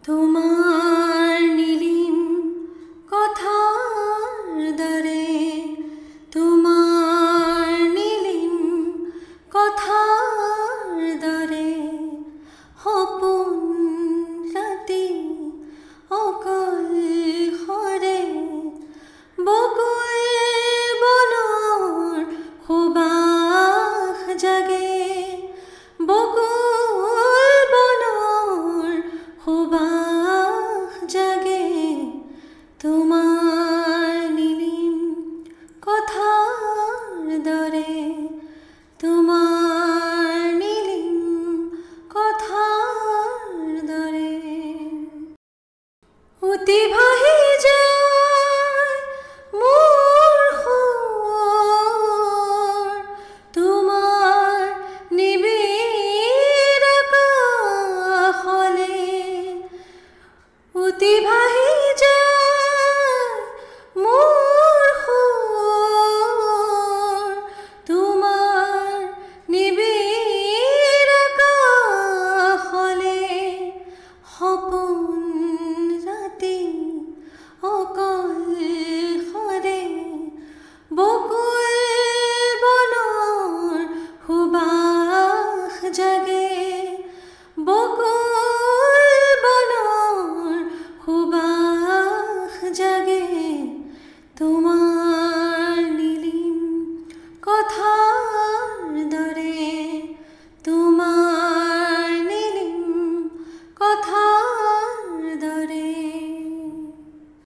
তোমাৰ নীলিম কথাৰ দ্বাৰে, তোমাৰ নীলিম কথাৰ দ্বাৰে হপন ৰাতি অকল হৰে বকুল বনৰ সুবাস জাগে, বকুল বনৰ সুবাস জাগে। তোমাৰ নীলিম কথাৰ দৰে, তোমাৰ নীলিম কথাৰ দৰে অতি ভাল